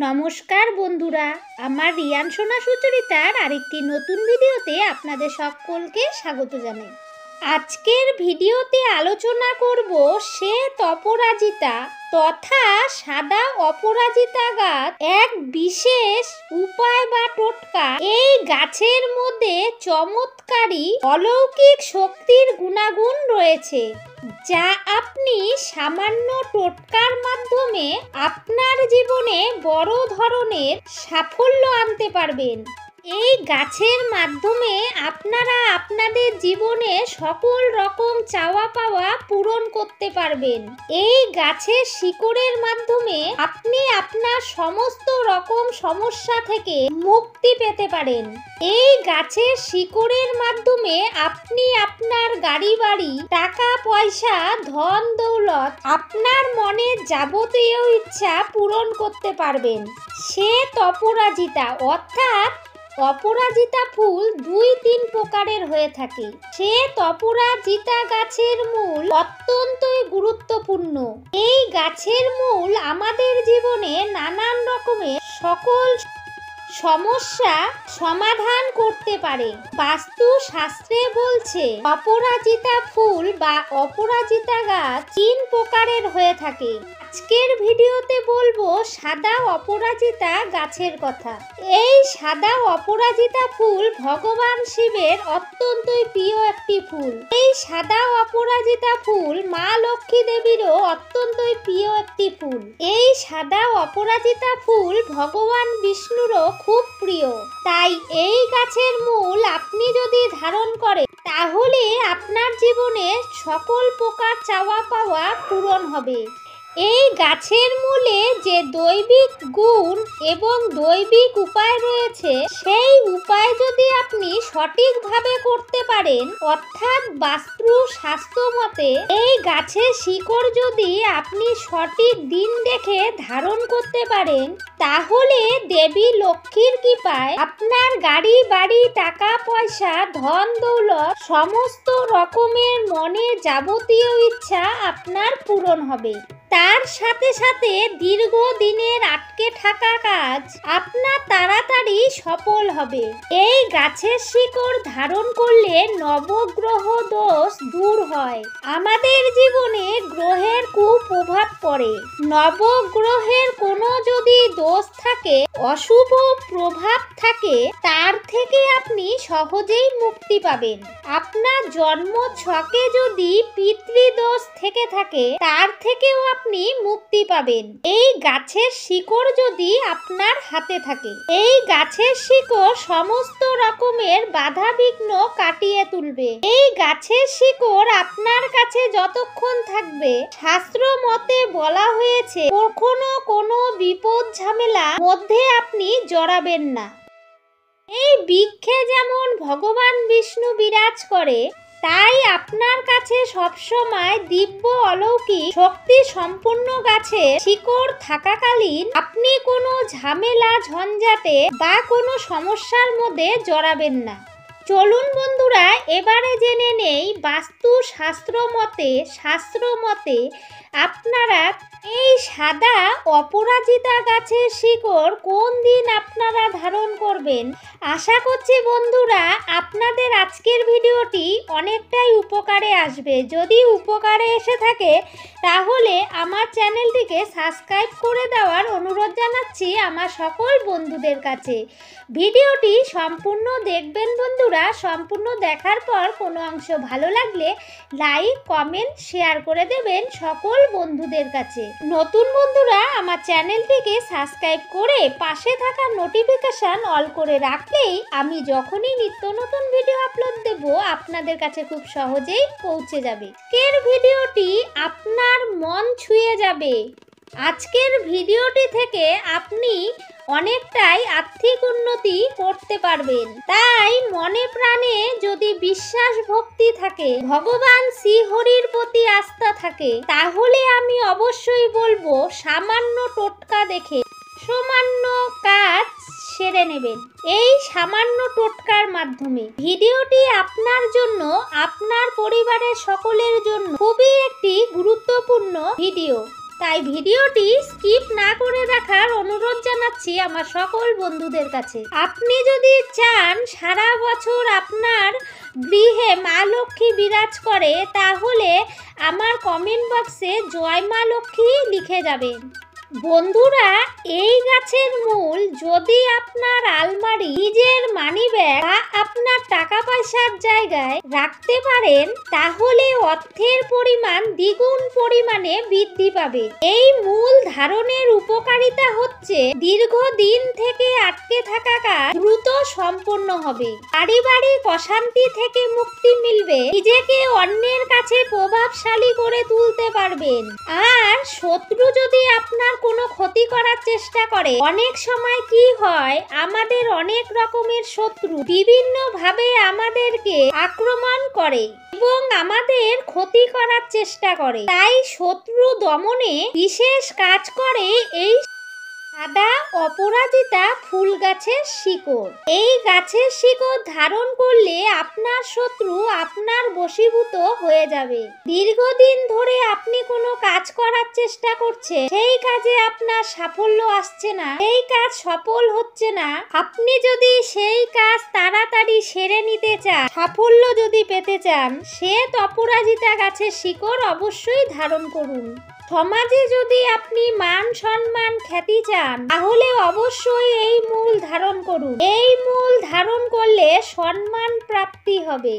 নমস্কার বন্ধুরা, আমার রিয়ান সোনা সুচরিতার আরেকটি নতুন ভিডিওতে আপনাদের সকলকে স্বাগত জানাই। আজকের ভিডিওতে আলোচনা করব শ্বেত অপরাজিতা তথা সাদা অপরাজিতা গাছ এক বিশেষ উপায় বা টোটকা। এই গাছের মধ্যে চমৎকারী অলৌকিক শক্তির গুণাগুণ রয়েছে, যা আপনি সামান্য টোটকার মাধ্যমে আপনার জীবনে বড় ধরনের সাফল্য আনতে পারবেন। এই গাছের মাধ্যমে আপনারা আপনাদের জীবনে সকল রকম চাওয়া পাওয়া পূরণ করতে পারবেন। এই গাছের শিকড়ের মাধ্যমে আপনি আপনার সমস্ত রকম সমস্যা থেকে মুক্তি পেতে পারেন। এই গাছের শিকড়ের মাধ্যমে আপনি আপনার গাড়ি বাড়ি, টাকা পয়সা, ধন দৌলত, আপনার মনের যাবতীয় ইচ্ছা পূরণ করতে পারবেন। শ্বেত অপরাজিতা অর্থাৎ অপরাজিতা ফুল 2-3 প্রকারের হয়ে থাকে। শ্বেত অপরাজিতা গাছের মূল অত্যন্তই গুরুত্বপূর্ণ। এই গাছের মূল আমাদের জীবনে নানান রকমের সকল সমস্যা সমাধান করতে পারে। বাস্তু শাস্ত্রে বলছে অপরাজিতা ফুল বা অপরাজিতা গাছ 3 প্রকারের হয়ে থাকে। আজকের ভিডিওতে বলবো সাদা অপরাজিতা গাছের কথা। এই সাদা অপরাজিতা ফুল ভগবান শিবের অত্যন্তই প্রিয় একটি ফুল। এই সাদা অপরাজিতা ফুল মা লক্ষ্মী দেবীরও অত্যন্তই প্রিয় একটি ফুল। এই সাদা অপরাজিতা ফুল ভগবান বিষ্ণুরও খুব প্রিয়। তাই এই গাছের মূল আপনি যদি ধারণ করেন, তাহলে আপনার জীবনে সকল প্রকার চাওয়া পাওয়া পূরণ হবে। এই গাছের মূলে যে দৈবিক গুণ এবং দৈবিক উপায় রয়েছে, সেই উপায় যদি আপনি সঠিকভাবে করতে পারেন, অর্থাৎ বাস্তু শাস্ত্র মতে এই গাছের শিকড় যদি আপনি সঠিক দিন দেখে ধারণ করতে পারেন, তাহলে দেবী লক্ষ্মীর কৃপায় আপনার গাড়ি বাড়ি, টাকা পয়সা, ধন দৌলত সমস্ত রকমের মনে যাবতীয় ইচ্ছা আপনার পূরণ হবে। তার সাথে সাথে দীর্ঘদিনের আটকে থাকা কাজ আপনার তাড়াতাড়ি সফল হবে। এই গাছের শিকড় ধারণ করলে নবগ্রহ দোষ দূর হয়। আমাদের জীবনে গ্রহের কুপ্রভাব পড়ে। নবগ্রহের কোনো যদি দোষ থাকে, অশুভ প্রভাব থাকে, তার থেকে আপনি সহজেই মুক্তি পাবেন। আপনার জন্ম ছকে যদি পিতৃদোষ থেকে থাকে, তার থেকেও আপনি মুক্তি পাবেন। এই গাছের শিকড় যদি আপনার হাতে থাকে, এই গাছের শিকড় সমস্ত রকমের বাধা বিঘ্ন কাটিয়ে তুলবে। এই গাছের শিকড় আপনার কাছে যতক্ষণ থাকবে, শাস্ত্র মতে বলা হয়েছে কখনো কোনো বিপদ ঝামেলা মধ্যে আপনি জড়াবেন না। এই বৃক্ষে যেমন ভগবান বিষ্ণু বিরাজ করে, তাই আপনার কাছে সবসময় দিব্য অলৌকিক শক্তি সম্পন্ন গাছে শিকড় থাকাকালীন আপনি কোনো ঝামেলা ঝঞ্ঝাটে বা কোনো সমস্যার মধ্যে জড়াবেন না। চলুন বন্ধুরা, এবারে জেনে নেই বাস্তু শাস্ত্র মতে আপনারা এই সাদা অপরাজিতা গাছের শিকড় কোন দিন আপনারা ধারণ করবেন। আশা করছি বন্ধুরা আপনাদের আজকের ভিডিওটি অনেকটাই উপকারে আসবে। যদি উপকারে এসে থাকে, তাহলে আমার চ্যানেলটিকে সাবস্ক্রাইব করে দেওয়ার অনুরোধ জানাচ্ছি আমার সকল বন্ধুদের কাছে। ভিডিওটি সম্পূর্ণ দেখবেন বন্ধুরা। সম্পূর্ণ দেখার পর কোনো অংশ ভালো লাগলে লাইক, কমেন্ট, শেয়ার করে দেবেন সকল বন্ধুদের কাছে। নতুন বন্ধুরা আমার চ্যানেলটিকে সাবস্ক্রাইব করে পাশে থাকা নোটিফিকেশন অল করে রাখলেই আমি যখনই নিত্য নতুন ভিডিও আপলোড দেব, আপনাদের কাছে খুব সহজেই পৌঁছে যাবে। আজকের ভিডিওটি আপনার মন ছুঁয়ে যাবে। আজকের ভিডিওটি থেকে আপনি অনেকটাই আর্থিক উন্নতি করতে পারবেন। তাই মনে প্রাণে যদি বিশ্বাস ভক্তি থাকে, ভগবান শ্রীহরির প্রতি আস্থা থাকে, তাহলে আমি অবশ্যই বলবো সামান্য টোটকা দেখে সামান্য কাজ সেরে নেবেন। এই সামান্য টোটকার মাধ্যমে ভিডিওটি আপনার জন্য, আপনার পরিবারের সকলের জন্য খুবই একটি গুরুত্বপূর্ণ ভিডিও। তাই ভিডিওটি স্কিপ না করে দেখার অনুরোধ জানাচ্ছি। জানাচ্ছি আমার সকল বন্ধুদের কাছে। আপনি যদি চান সারা বছর আপনার গৃহে মা লক্ষ্মী বিরাজ করে, তাহলে আমার কমেন্ট বক্সে জয় মা লক্ষ্মী লিখে যাবেন। বন্ধুরা, এই গাছের মূল যদি আপনার আলমারি, নিজের মানিব্যাগ বা আপনার টাকা পয়সার জায়গায় রাখতে পারেন, তাহলে অর্থের পরিমাণ দ্বিগুণ পরিমাণে বৃদ্ধি পাবে। এই মূল ধারণের উপকারিতা হচ্ছে দীর্ঘদিন থেকে আটকে থাকা কাজ দ্রুত সম্পন্ন হবে, পারিবারিক অশান্তি থেকে মুক্তি মিলবে, নিজেকে অন্যের কাছে প্রভাবশালী করে তুলতে পারবেন। আর শত্রু যদি আপনার কোনো ক্ষতি করার চেষ্টা করে, অনেক সময় কি হয়, আমাদের অনেক রকমের শত্রু বিভিন্ন ভাবে আমাদেরকে আক্রমণ করে এবং আমাদের ক্ষতি করার চেষ্টা করে। তাই শত্রু দমনে বিশেষ কাজ করে এই সাদা অপরাজিতা ফুল গাছের শিকড়। এই গাছের শিকড় ধারণ করলে আপনার শত্রু আপনার বশীভূত হয়ে যাবে। দীর্ঘদিন ধরে আপনি কোনো কাজ করার চেষ্টা করছেন, সেই কাজে আপনার সাফল্য আসছে না, সেই কাজ সফল হচ্ছে না। আপনি যদি সেই কাজ তাড়াতাড়ি সেরে নিতে চান, সাফল্য যদি পেতে চান, শ্বেত অপরাজিতা গাছের শিকড় অবশ্যই ধারণ করুন। সমাজে যদি আপনি মান সম্মান খ্যাতি চান, তাহলে অবশ্যই এই মূল ধারণ করুন। এই মূল ধারণ করলে সম্মান প্রাপ্তি হবে,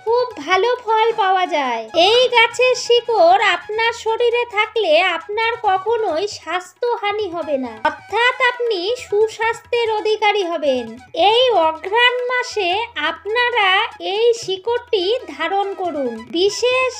খুব ভালো ফল পাওয়া যায়। এই গাছের শিকড় আপনার শরীরে থাকলে আপনার কখনোই স্বাস্থ্যহানি হবে না, অর্থাৎ আপনি সুস্বাস্থ্যের অধিকারী হবেন। এই অঘ্রাণ মাসে আপনারা এই শিকড়টি ধারণ করুন। বিশেষ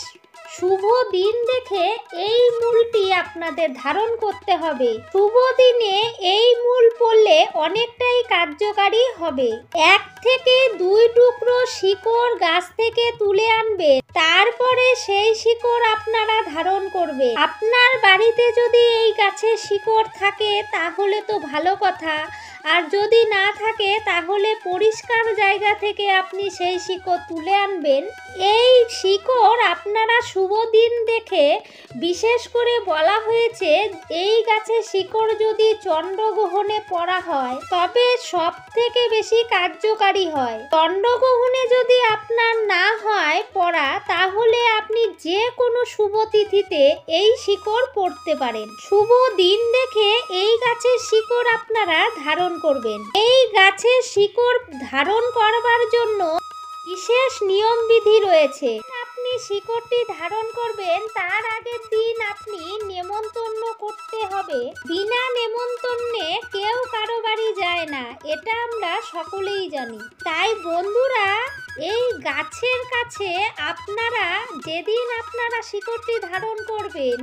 শুভ দিন দেখে এই মূলটি আপনাদের ধারণ করতে হবে। শুভ দিনে এই মূল পড়লে অনেকটাই কার্যকারী হবে। 1 থেকে 2 টুকরো শিকড় গাছ থেকে তুলে আনবে, তারপরে সেই শিকড় আপনারা ধারণ করবে। আপনার বাড়িতে যদি এই গাছের শিকড় থাকে তাহলে তো ভালো কথা, আর যদি না থাকে তাহলে পরিষ্কার জায়গা থেকে আপনি সেই শিকড় তুলে আনবেন। এই শিকড় আপনারা শুভ দিন দেখে, বিশেষ করে বলা হয়েছে এই গাছের শিকড় যদি চন্দ্রগ্রহণে পড়া হয় তবে সব থেকে বেশি কার্যকারী হয়। চন্দ্রগ্রহণে যদি আপনার না হয় পড়া, তাহলে আপনি যে কোনো শুভ তিথিতে এই শিকড় পড়তে পারেন। শুভ দিন দেখে এই গাছের শিকড় আপনারা ধারণ করবেন। এই গাছের শিকড় ধারণ করবার জন্য বিশেষ নিয়ম বিধি রয়েছে। আপনি শিকড়টি ধারণ করবেন, তার আগের দিন আপনি নেমন্তন্ন করতে হবে। বিনা নেমন্তন্নে কেউ কারো বাড়ি যায় না, এটা আমরা সকলেই জানি। তাই বন্ধুরা, এই গাছের কাছে আপনারা যেদিন আপনারা শিকড়টি ধারণ করবেন,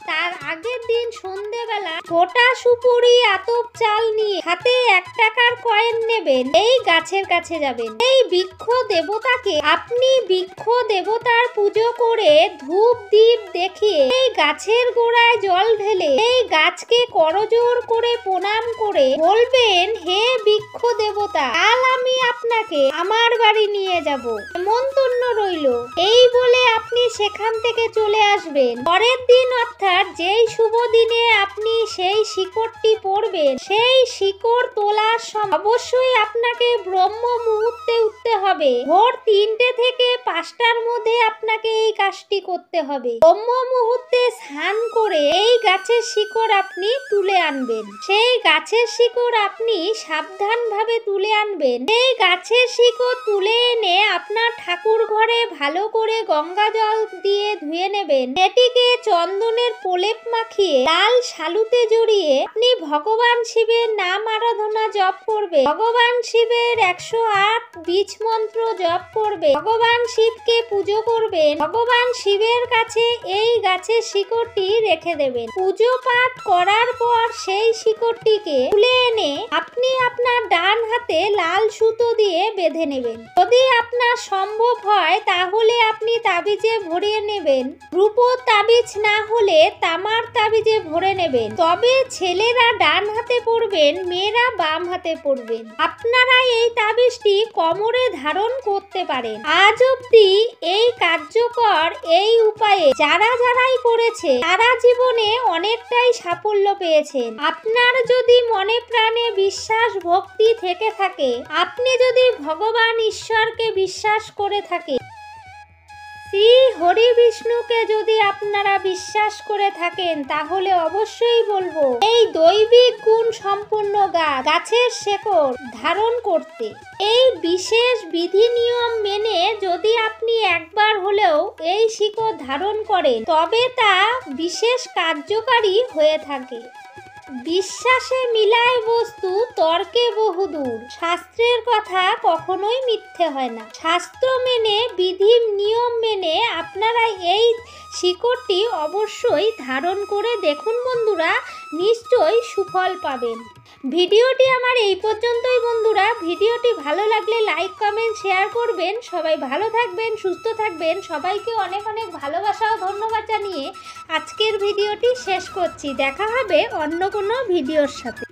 তার আগের দিন সন্ধেবেলা গোটা সুপুরি আতপ চাল নিয়ে হাতে 1 টাকার কয়েন নেবেন, এই গাছের কাছে যাবেন। এই বৃক্ষ দেবতাকে আপনি বৃক্ষ দেবতার পুজো করে ধূপ দীপ দেখিয়ে এই গাছের গোড়ায় জল ঢেলে এই গাছকে করজোড় করে প্রণাম করে বলবেন, হে বৃক্ষ দেবতা, কাল আমি আপনাকে আমার বাড়ি নিয়ে যাব, নেমন্তন্ন রইল। এই বলে আপনি সেখান থেকে চলে আসবেন। পরের দিন অর্থাৎ যেই শুভ দিনে আপনি সেই শিকড়টি পড়বেন, সেই শিকড় তোলার সময় অবশ্যই আপনাকে ব্রহ্ম মুহূর্তে উঠতে হবে। ভোর 3টে থেকে 5টার মধ্যে আপনাকে এই কাজটি করতে হবে। ব্রহ্ম মুহূর্তে স্নান করে এই গাছের শিকড় আপনি তুলে আনবেন। সেই গাছের শিকড় আপনি সাবধানভাবে তুলে আনবেন। এই গাছের শিকড় তুলে এনে আপনার ঠাকুর ঘরে ভালো করে গঙ্গা জল দিয়ে ধুয়ে নেবেন। এটিকে চন্দনের প্রলেপ মাখিয়ে লাল শালুতে জড়িয়ে আপনি ভগবান শিবের নাম আরাধনা জপ করবে। ভগবান শিবের 108 বীজ মন্ত্র জপ করবে। ভগবান শিবকে পুজো করবেন। ভগবান শিবের কাছে এই গাছের শিকড়টি রেখে দেবেন। পুজো পাঠ করার পর সেই শিকড়টিকে তুলে এনে আপনি আপনার ডান হাতে লাল সুতো দিয়ে বেঁধে নেবেন। যদি আপনার সম্ভব হয় তাহলে আপনি তাবিজে ভরিয়ে নেবেন। রূপোর তাবিজ না হলে তামার তাবিজে ভরে নেবেন। তবে ছেলেরা ডান হাতে পরবেন, মেয়েরা বাম হাতে পরবেন। আপনারা এই তাবিজটি কোমরে ধারণ করতে পারেন। আজ অবধি এই কার্যকর এই উপায়ে যারাই করেছে তারা জীবনে অনেকটাই সাফল্য পেয়েছেন। আপনার যদি মনে প্রাণে বিশ্বাস ভক্তি থেকে থাকে, আপনি যদি ভগবান ঈশ্বরকে বিশ্বাস করে থাকে, শ্রী হরি বিষ্ণুকে যদি আপনারা বিশ্বাস করে থাকেন, তাহলে অবশ্যই বলবো এই দৈবিক গুণ সম্পূর্ণ গাছের শেকড় ধারণ করতে। এই বিশেষ বিধি নিয়ম মেনে যদি আপনি একবার হলেও এই শিকড় ধারণ করেন, তবে তা বিশেষ কার্যকারী হয়ে থাকে। বিশ্বাসে মিলায় বস্তু, তর্কে বহুদূর। শাস্ত্রের কথা কখনোই মিথ্যে হয় না। শাস্ত্র মেনে বিধি নিয়ম মেনে আপনারা এই শিকড়টি অবশ্যই ধারণ করে দেখুন বন্ধুরা, নিশ্চয়ই সুফল পাবেন। ভিডিওটি আমার এই পর্যন্তই বন্ধুরা। ভিডিওটি ভালো লাগলে লাইক কমেন্ট শেয়ার করবেন। সবাই ভালো থাকবেন, সুস্থ থাকবেন। সবাইকে অনেক অনেক ভালোবাসা ও ধন্যবাদ জানিয়ে আজকের ভিডিওটি শেষ করছি। দেখা হবে অন্য কোনো ভিডিওর সাথে।